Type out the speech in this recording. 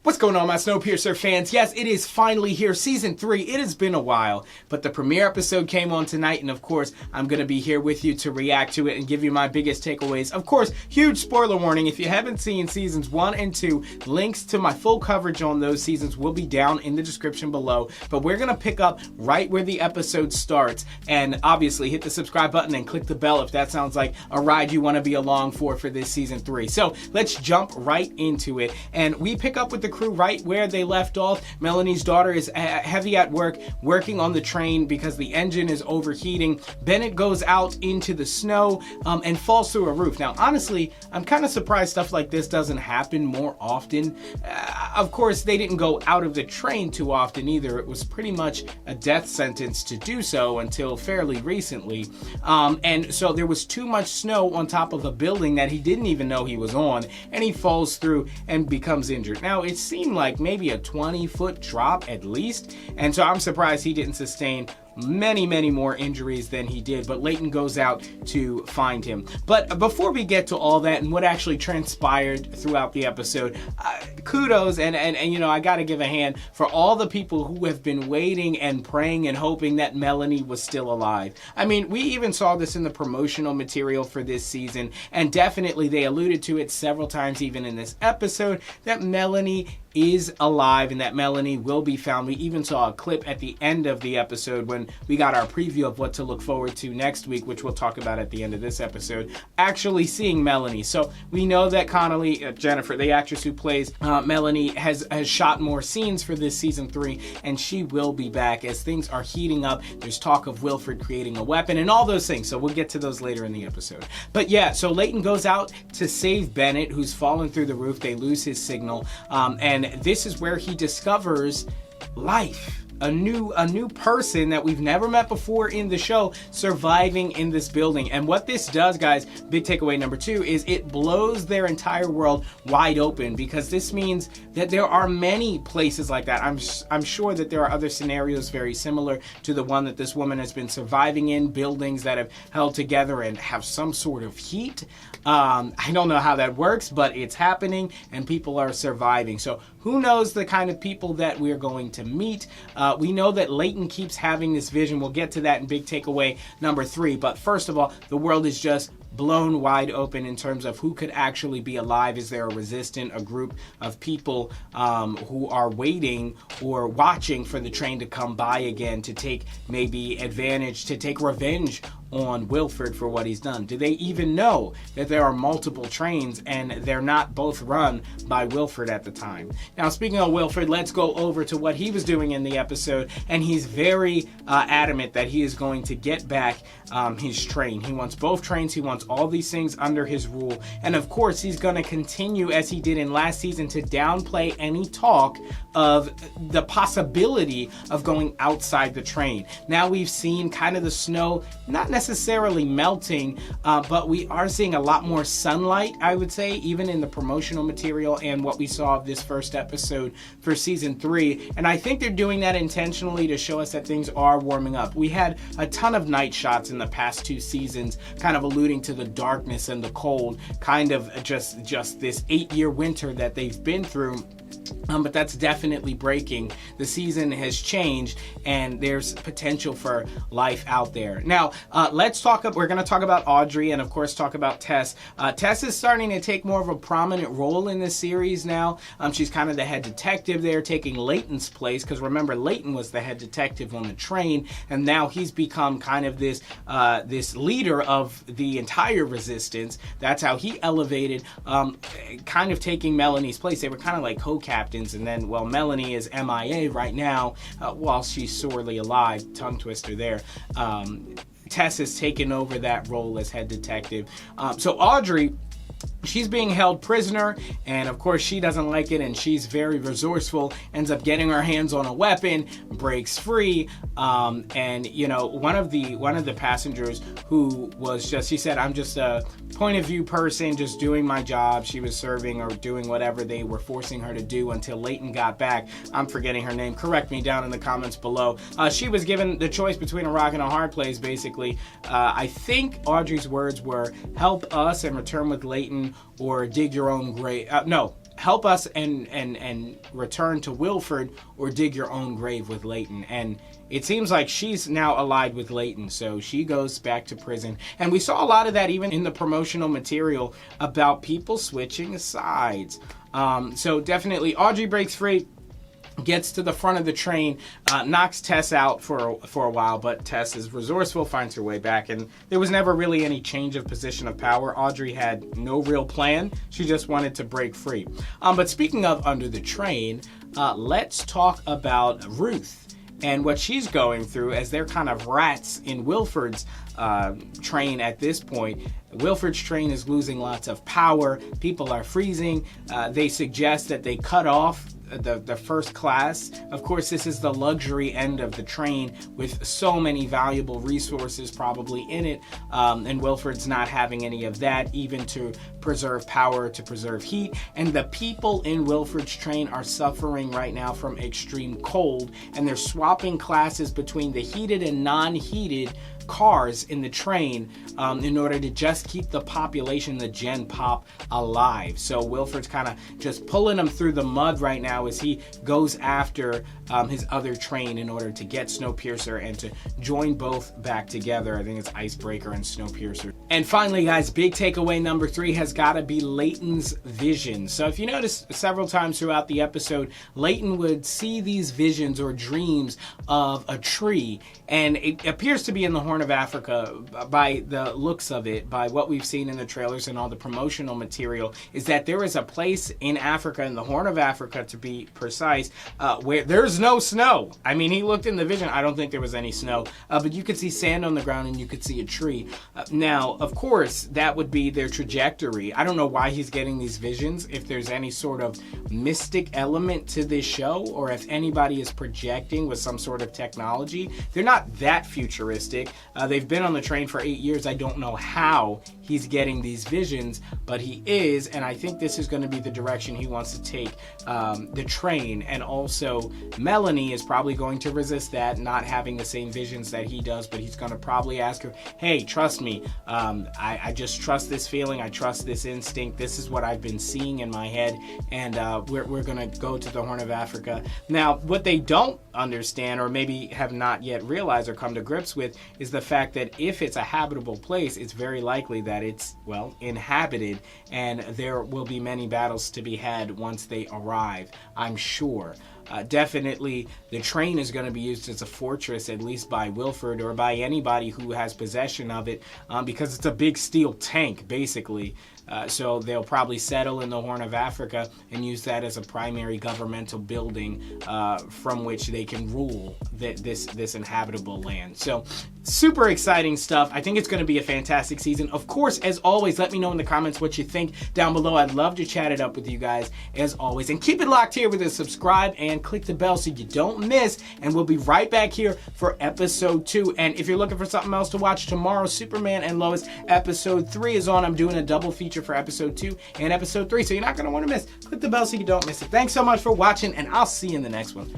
What's going on, my Snowpiercer fans? Yes, it is finally here, Season 3. It has been a while, but the premiere episode came on tonight, and of course, I'm going to be here with you to react to it and give you my biggest takeaways. Of course, huge spoiler warning, if you haven't seen Seasons 1 and 2, links to my full coverage on those seasons will be down in the description below, but we're going to pick up right where the episode starts, and obviously hit the subscribe button and click the bell if that sounds like a ride you want to be along for this Season 3. So, let's jump right into it, and we pick up with the crew right where they left off. Melanie's daughter is heavy at work, working on the train because the engine is overheating. Bennett goes out into the snow and falls through a roof. Now, honestly, I'm kind of surprised stuff like this doesn't happen more often. Of course, they didn't go out of the train too often either. It was pretty much a death sentence to do so until fairly recently. And so there was too much snow on top of a building that he didn't even know he was on, and he falls through and becomes injured. Now, it seemed like maybe a 20-foot drop at least, and so I'm surprised he didn't sustain many more injuries than he did, but Leighton goes out to find him. But before we get to all that and what actually transpired throughout the episode, kudos and you know, I gotta give a hand for all the people who have been waiting and praying and hoping that Melanie was still alive. I mean, we even saw this in the promotional material for this season, and definitely they alluded to it several times even in this episode, that Melanie is alive and that Melanie will be found. We even saw a clip at the end of the episode when we got our preview of what to look forward to next week, which we'll talk about at the end of this episode, actually seeing Melanie. So we know that Connolly, Jennifer, the actress who plays Melanie, has shot more scenes for this Season 3, and she will be back as things are heating up. There's talk of Wilfred creating a weapon and all those things, so we'll get to those later in the episode. But yeah, so Leighton goes out to save Bennett, who's fallen through the roof. They lose his signal, and this is where he discovers life. A new person that we've never met before in the show surviving in this building. And what this does, guys, big takeaway number 2, is it blows their entire world wide open, because this means that there are many places like that. I'm sure that there are other scenarios very similar to the one that this woman has been surviving in, buildings that have held together and have some sort of heat. I don't know how that works, but it's happening and people are surviving. So who knows the kind of people that we're going to meet. We know that Leighton keeps having this vision. We'll get to that in big takeaway number 3. But first of all, the world is just blown wide open in terms of who could actually be alive. Is there a resistant, a group of people who are waiting or watching for the train to come by again to take maybe advantage, to take revenge on Wilfred for what he's done? Do they even know that there are multiple trains and they're not both run by Wilfred at the time? Now, speaking of Wilfred, let's go over to what he was doing in the episode, and he's very adamant that he is going to get back his train. He wants both trains. He wants all these things under his rule, and of course he's going to continue, as he did in last season, to downplay any talk of the possibility of going outside the train. Now we've seen kind of the snow not necessarily melting, but we are seeing a lot more sunlight, I would say, even in the promotional material and what we saw of this first episode for Season 3. And I think they're doing that intentionally to show us that things are warming up. We had a ton of night shots in the past 2 seasons, kind of alluding to the darkness and the cold, kind of just this 8-year winter that they've been through. But that's definitely breaking. The season has changed, and there's potential for life out there. Now, we're going to talk about Audrey, and of course talk about Tess. Tess is starting to take more of a prominent role in this series now. She's kind of the head detective there, taking Leighton's place, because remember, Leighton was the head detective on the train, and now he's become kind of this leader of the entire resistance. That's how he elevated, kind of taking Melanie's place. They were kind of like co-captains, and then, well, Melanie is MIA right now, while she's sorely alive. Tongue twister there. Tess has taken over that role as head detective. So Audrey, she's being held prisoner, and of course she doesn't like it, and she's very resourceful, ends up getting her hands on a weapon, breaks free, and you know, one of the passengers who was just, she said, I'm just a point of view person, just doing my job. She was serving or doing whatever they were forcing her to do until Leighton got back. I'm forgetting her name. Correct me down in the comments below. She was given the choice between a rock and a hard place, basically. I think Audrey's words were, help us and return with Leighton, or dig your own grave. No, help us and return to Wilford, or dig your own grave with Leighton. And it seems like she's now allied with Leighton, so she goes back to prison. And we saw a lot of that even in the promotional material about people switching sides. So definitely Audrey breaks free, gets to the front of the train, knocks Tess out for a while, but Tess is resourceful, finds her way back, and there was never really any change of position of power. Audrey had no real plan. She just wanted to break free. But speaking of under the train, let's talk about Ruth and what she's going through, as they're kind of rats in Wilford's train at this point. Wilford's train is losing lots of power. People are freezing. They suggest that they cut off the first class. Of course, this is the luxury end of the train with so many valuable resources probably in it, and Wilford's not having any of that, even to preserve power, to preserve heat. And the people in Wilford's train are suffering right now from extreme cold, and they're swapping classes between the heated and non-heated cars in the train in order to just keep the population, the Gen Pop, alive. So Wilford's kind of just pulling them through the mud right now as he goes after his other train in order to get Snowpiercer and to join both back together. I think it's Icebreaker and Snowpiercer. And finally, guys, big takeaway number 3 has got to be Leighton's vision. So if you notice, several times throughout the episode, Leighton would see these visions or dreams of a tree, and it appears to be in the Horn of Africa. By the looks of it, by what we've seen in the trailers and all the promotional material, is that there is a place in Africa, in the Horn of Africa to be precise, where there's no snow. I mean, he looked in the vision, I don't think there was any snow, but you could see sand on the ground and you could see a tree. Now, of course, that would be their trajectory. I don't know why he's getting these visions, if there's any sort of mystic element to this show, or if anybody is projecting with some sort of technology. They're not that futuristic. They've been on the train for 8 years. I don't know how he's getting these visions, but he is, and I think this is going to be the direction he wants to take the train. And also, Melanie is probably going to resist that, not having the same visions that he does, but he's going to probably ask her, hey, trust me, I just trust this feeling, I trust this instinct, this is what I've been seeing in my head, and we're going to go to the Horn of Africa. Now, what they don't understand, or maybe have not yet realized or come to grips with, is the fact that if it's a habitable place, it's very likely that it's, well, inhabited, and there will be many battles to be had once they arrive, I'm sure. Definitely, the train is going to be used as a fortress, at least by Wilford or by anybody who has possession of it, because it's a big steel tank, basically. So they'll probably settle in the Horn of Africa and use that as a primary governmental building from which they can rule this inhabitable land. So super exciting stuff. I think it's going to be a fantastic season. Of course, as always, let me know in the comments what you think down below. I'd love to chat it up with you guys, as always. And keep it locked here with a subscribe and click the bell so you don't miss. And we'll be right back here for episode 2. And if you're looking for something else to watch tomorrow, Superman and Lois episode 3 is on. I'm doing a double feature for episode 2 and episode 3, so you're not going to want to miss. Click the bell so you don't miss it. Thanks so much for watching, and I'll see you in the next one.